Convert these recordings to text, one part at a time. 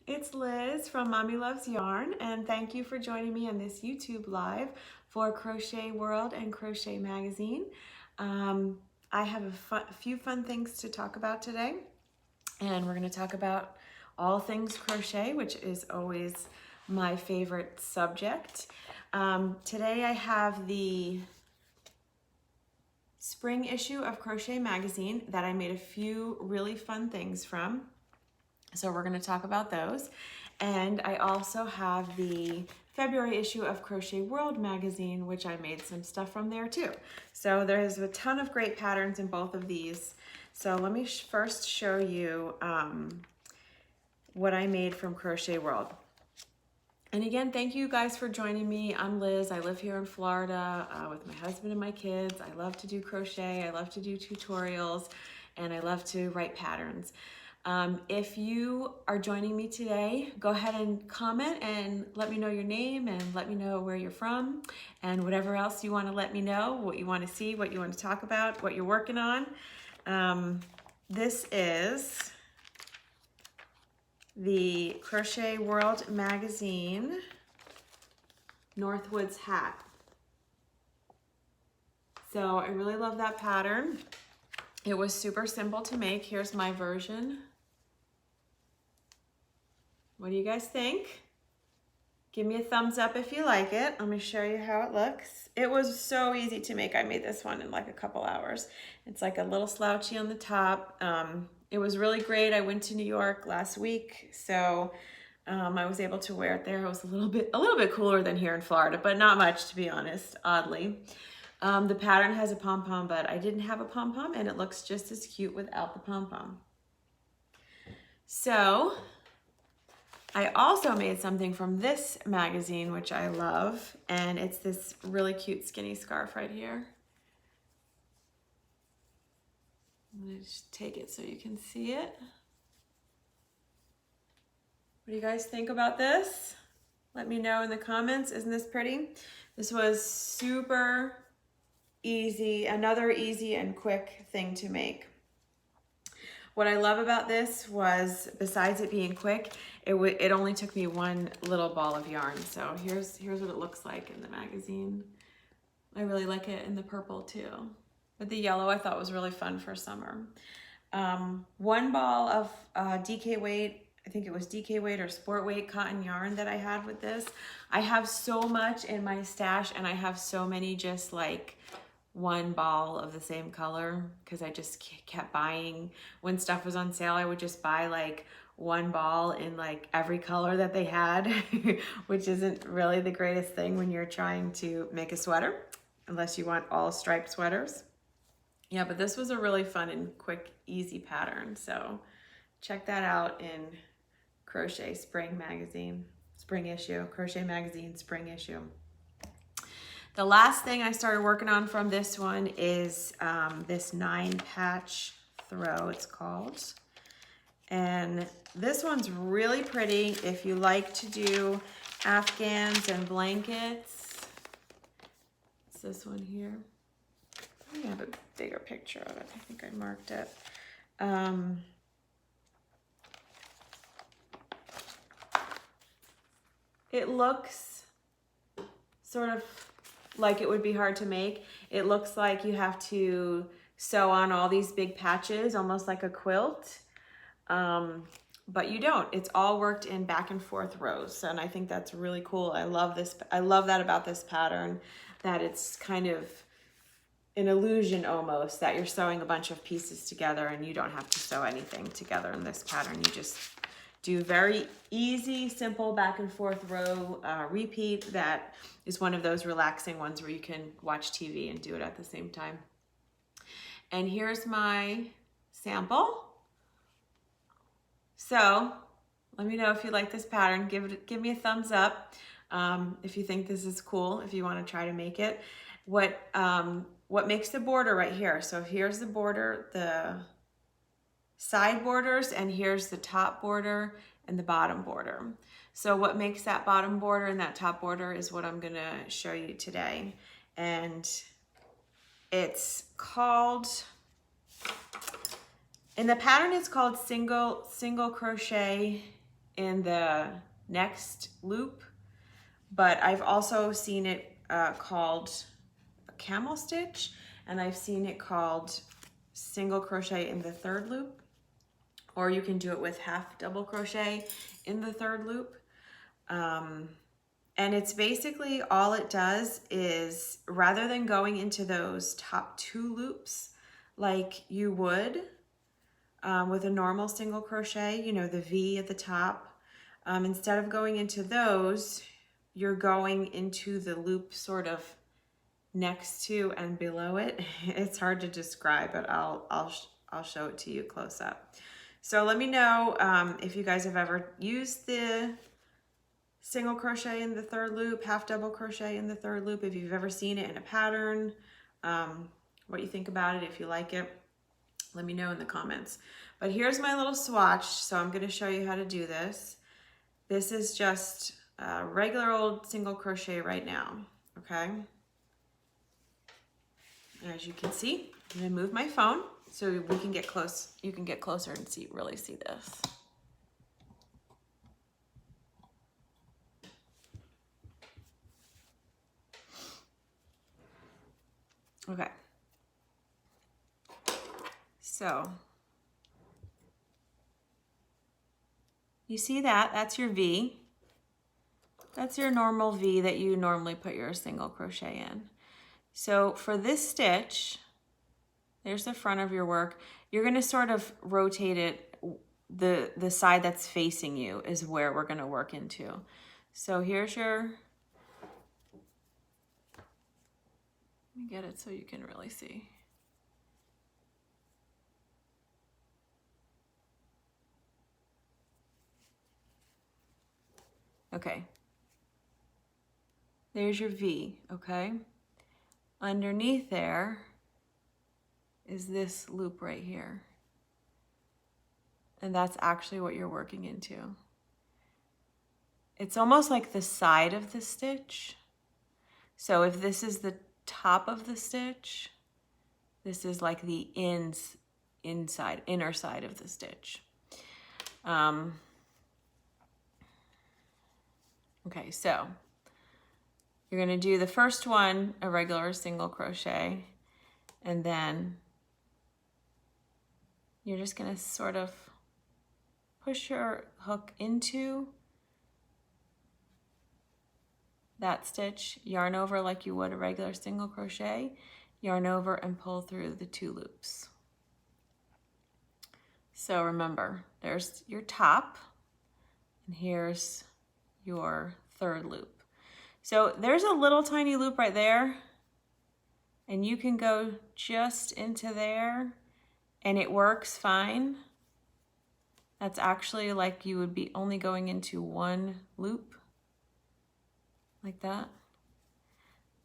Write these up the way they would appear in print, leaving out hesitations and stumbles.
it's Liz from Mommy Loves Yarn, and thank you for joining me on this YouTube Live for Crochet World and Crochet Magazine. I have a few fun things to talk about today, and we're going to talk about all things crochet, which is always my favorite subject. Today I have the spring issue of Crochet Magazine that I made a few really fun things from. So we're going to talk about those. And I also have the February issue of Crochet World magazine, which I made some stuff from there too. So there's a ton of great patterns in both of these. So let me first show you what I made from Crochet World. And again, thank you guys for joining me. I'm Liz. I live here in Florida with my husband and my kids. I love to do crochet. I love to do tutorials, and I love to write patterns. If you are joining me today, go ahead and comment and let me know your name and let me know where you're from and whatever else you want to let me know, what you want to see, what you want to talk about, what you're working on. This is the Crochet World magazine Northwoods hat. So I really love that pattern. It was super simple to make. Here's my version. What do you guys think? Give me a thumbs up if you like it. Let me show you how it looks. It was so easy to make. I made this one in like a couple hours. It's like a little slouchy on the top. It was really great. I went to New York last week, so I was able to wear it there. It was a little bit cooler than here in Florida, but not much, to be honest, oddly. The pattern has a pom-pom, but I didn't have a pom-pom, and it looks just as cute without the pom-pom. So I also made something from this magazine, which I love, and it's this really cute skinny scarf right here. I'm gonna just take it so you can see it. What do you guys think about this? Let me know in the comments. Isn't this pretty? This was super easy, another easy and quick thing to make. What I love about this was, besides it being quick, it only took me one little ball of yarn. So here's what it looks like in the magazine. I really like it in the purple too. But the yellow I thought was really fun for summer. One ball of DK weight, I think it was DK weight or sport weight cotton yarn that I had with this. I have so much in my stash, and I have so many just like one ball of the same color because I just kept buying. When stuff was on sale, I would just buy like one ball in like every color that they had, which isn't really the greatest thing when you're trying to make a sweater, unless you want all striped sweaters. Yeah, but this was a really fun and quick, easy pattern. So check that out in Crochet Spring Magazine, Spring Issue, Crochet Magazine Spring Issue. The last thing I started working on from this one is this 9-patch throw, it's called. And this one's really pretty if you like to do afghans and blankets. It's this one here. I have a bigger picture of it. I think I marked it. It looks sort of like it would be hard to make. It looks like you have to sew on all these big patches, almost like a quilt. But you don't. It's all worked in back and forth rows, and I think that's really cool. I love this. I love that about this pattern, that it's kind of an illusion almost that you're sewing a bunch of pieces together, and you don't have to sew anything together in this pattern. You just do very easy, simple back and forth row repeat. That is one of those relaxing ones where you can watch TV and do it at the same time. And here's my sample. So let me know if you like this pattern. Give me a thumbs up if you think this is cool, if you want to try to make it. What makes the border right here? So here's the border, the side borders, and here's the top border and the bottom border. So what makes that bottom border and that top border is what I'm gonna show you today. And it's called, in the pattern it's called single crochet in the next loop, but I've also seen it called a camel stitch, and I've seen it called single crochet in the third loop, or you can do it with half double crochet in the third loop. And it's basically all it does is, rather than going into those top 2 loops like you would with a normal single crochet, you know, the V at the top, instead of going into those, you're going into the loop sort of next to and below it. It's hard to describe, but I'll show it to you close up. So let me know if you guys have ever used the single crochet in the third loop, half double crochet in the third loop, if you've ever seen it in a pattern, what you think about it, if you like it, let me know in the comments. But here's my little swatch, so I'm going to show you how to do this. This is just a regular old single crochet right now, okay? As you can see, I'm going to move my phone so we can get close. You can get closer and really see this. Okay. So you see that? That's your V. That's your normal V that you normally put your single crochet in. So for this stitch, there's the front of your work. You're going to sort of rotate it. The side that's facing you is where we're going to work into. So here's your, let me get it so you can really see. Okay. There's your V, okay? Underneath there is this loop right here. And that's actually what you're working into. It's almost like the side of the stitch. So if this is the top of the stitch, this is like the inner side of the stitch. Okay, so you're going to do the first one, a regular single crochet, and then you're just going to sort of push your hook into that stitch, yarn over like you would a regular single crochet, yarn over and pull through the 2 loops. So remember, there's your top, and here's your third loop. So there's a little tiny loop right there, and you can go just into there and it works fine. That's actually like you would be only going into 1 loop like that.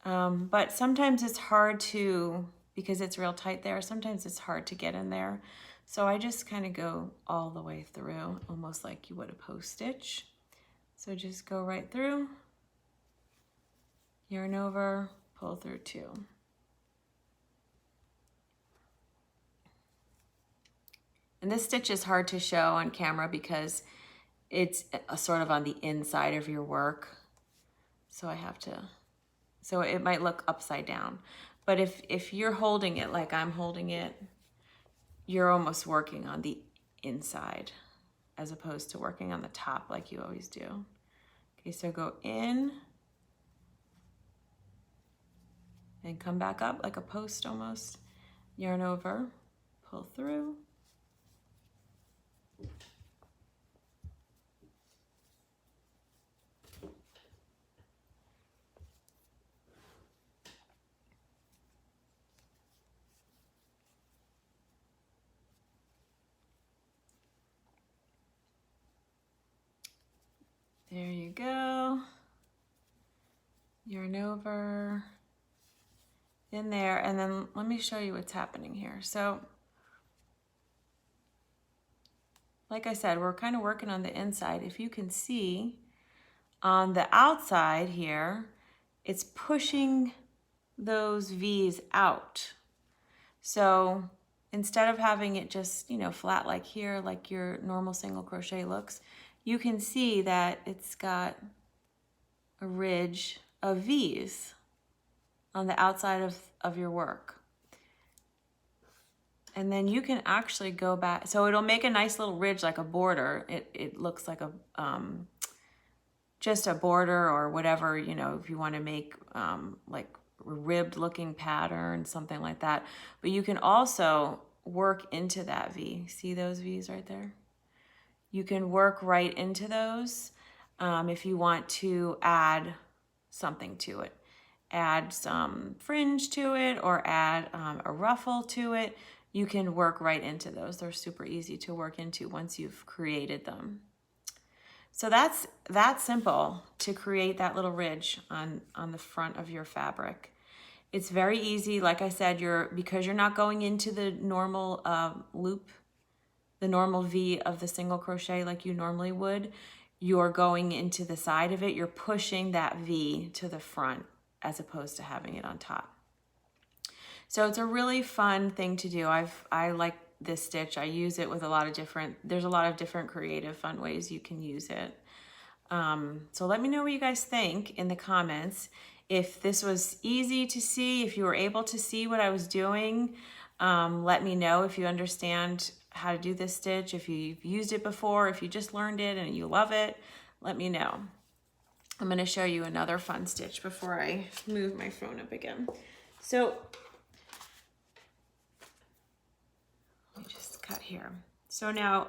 But sometimes it's hard to, because it's real tight there, sometimes it's hard to get in there. So I just kind of go all the way through, almost like you would a post stitch. So just go right through, yarn over, pull through 2. And this stitch is hard to show on camera because it's sort of on the inside of your work. So I have to, so it might look upside down. But if you're holding it like I'm holding it, you're almost working on the inside as opposed to working on the top like you always do. Okay, so go in and come back up like a post almost. Yarn over, pull through. There you go. Yarn over in there, and then let me show you what's happening here. So like I said, we're kind of working on the inside. If you can see on the outside here, it's pushing those V's out. So instead of having it just, you know, flat like here, like your normal single crochet looks, you can see that it's got a ridge of V's on the outside of your work. And then you can actually go back. So it'll make a nice little ridge like a border. It looks like a just a border or whatever, you know, if you want to make like a ribbed looking pattern, something like that. But you can also work into that V. See those V's right there? You can work right into those if you want to add something to it. Add some fringe to it or add a ruffle to it. You can work right into those. They're super easy to work into once you've created them. So that's that simple to create that little ridge on the front of your fabric. It's very easy. Like I said, because you're not going into the normal loop, the normal V of the single crochet like you normally would, you're going into the side of it. You're pushing that V to the front as opposed to having it on top. So it's a really fun thing to do. I like this stitch. I use it with there's a lot of different creative fun ways you can use it. So let me know what you guys think in the comments. If this was easy to see, if you were able to see what I was doing, let me know if you understand how to do this stitch, if you've used it before, if you just learned it and you love it, let me know. I'm going to show you another fun stitch before I move my phone up again. So let me just cut here. So now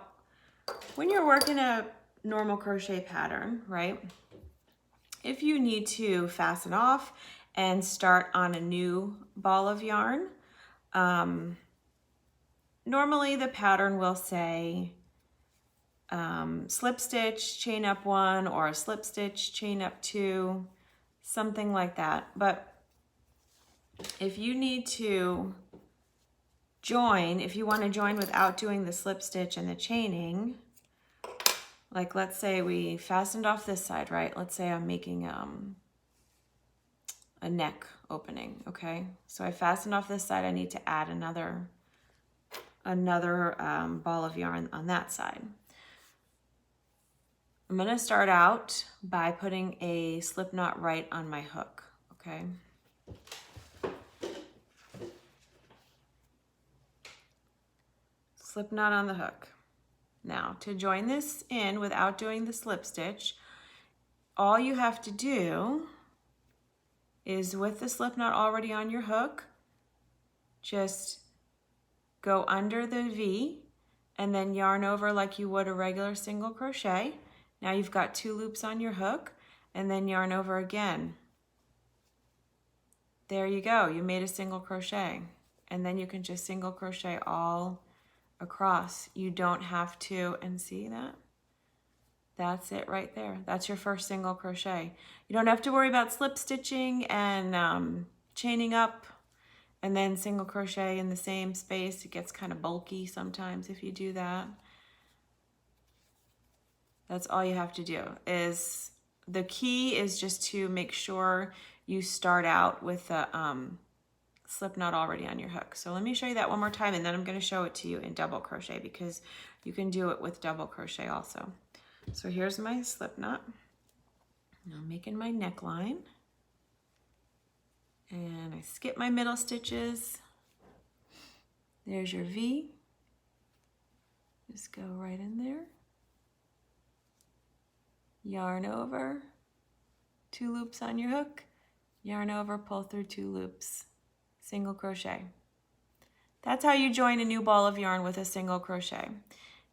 when you're working a normal crochet pattern, right? If you need to fasten off and start on a new ball of yarn, normally the pattern will say slip stitch, chain up 1, or slip stitch, chain up 2, something like that. But if you need to join, if you want to join without doing the slip stitch and the chaining, like let's say we fastened off this side, right? Let's say I'm making a neck opening, okay? So I fastened off this side, I need to add another ball of yarn on that side. I'm gonna start out by putting a slip knot right on my hook, okay? Slip knot on the hook. Now, to join this in without doing the slip stitch, all you have to do is with the slip knot already on your hook, just go under the V and then yarn over like you would a regular single crochet. Now you've got 2 loops on your hook and then yarn over again. There you go, you made a single crochet. And then you can just single crochet all across. You don't have to, and see that? That's it right there. That's your first single crochet. You don't have to worry about slip stitching and chaining up and then single crochet in the same space. It gets kind of bulky sometimes if you do that. That's all you have to do. The key is just to make sure you start out with the slip knot already on your hook. So let me show you that one more time, and then I'm going to show it to you in double crochet because you can do it with double crochet also. So here's my slip knot. Now I'm making my neckline, and I skip my middle stitches. There's your V. Just go right in there. Yarn over, 2 loops on your hook, yarn over, pull through 2 loops. Single crochet. That's how you join a new ball of yarn with a single crochet.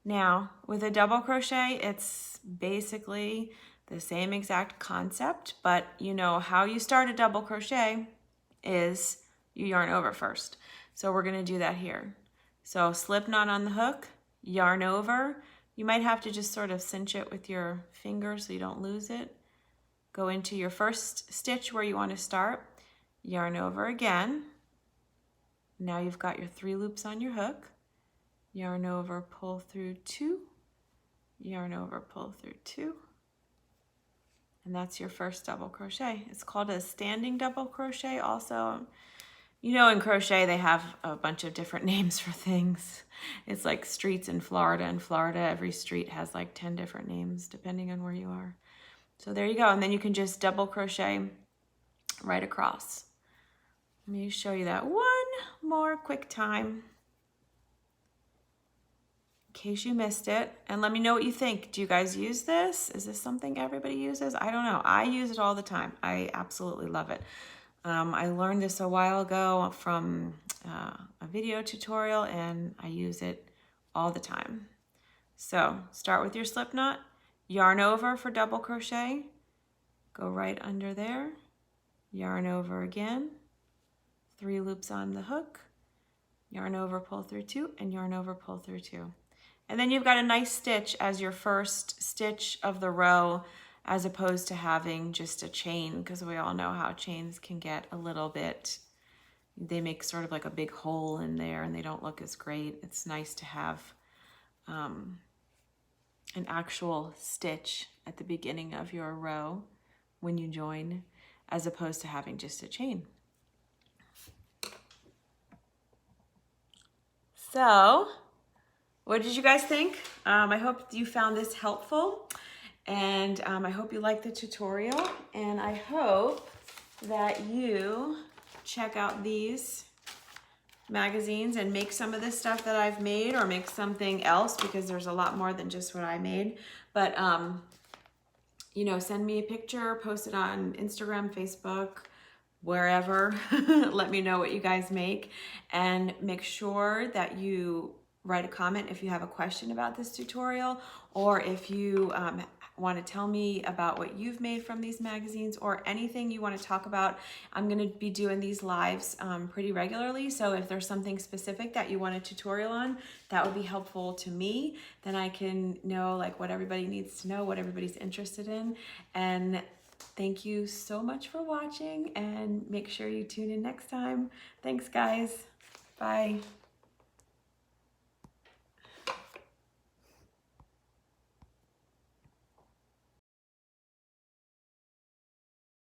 Now, with a double crochet, it's basically the same exact concept, but you know how you start a double crochet is you yarn over first. So we're going to do that here. So slip knot on the hook, yarn over. You might have to just sort of cinch it with your fingers so you don't lose it. Go into your first stitch where you want to start, yarn over again. Now you've got your 3 loops on your hook, yarn over, pull through 2, yarn over, pull through 2, and that's your first double crochet. It's called a standing double crochet also. You know, in crochet, they have a bunch of different names for things. It's like streets in Florida. In Florida, every street has like 10 different names depending on where you are. So there you go. And then you can just double crochet right across. Let me show you that one more quick time in case you missed it. And let me know what you think. Do you guys use this? Is this something everybody uses? I don't know. I use it all the time. I absolutely love it. I learned this a while ago from a video tutorial, and I use it all the time. So start with your slip knot, yarn over for double crochet, go right under there, yarn over again, 3 loops on the hook, yarn over, pull through 2, and yarn over, pull through 2. And then you've got a nice stitch as your first stitch of the row, as opposed to having just a chain, because we all know how chains can get a little bit, they make sort of like a big hole in there and they don't look as great. It's nice to have an actual stitch at the beginning of your row when you join, as opposed to having just a chain. So, what did you guys think? I hope you found this helpful. And I hope you liked the tutorial, and I hope that you check out these magazines and make some of this stuff that I've made, or make something else, because there's a lot more than just what I made. But, you know, send me a picture, post it on Instagram, Facebook, wherever. Let me know what you guys make, and make sure that you write a comment if you have a question about this tutorial, or if you want to tell me about what you've made from these magazines, or anything you want to talk about. I'm going to be doing these lives pretty regularly, so if there's something specific that you want a tutorial on, that would be helpful to me. Then I can know like what everybody needs to know, what everybody's interested in. And thank you so much for watching, and make sure you tune in next time. Thanks, guys. Bye.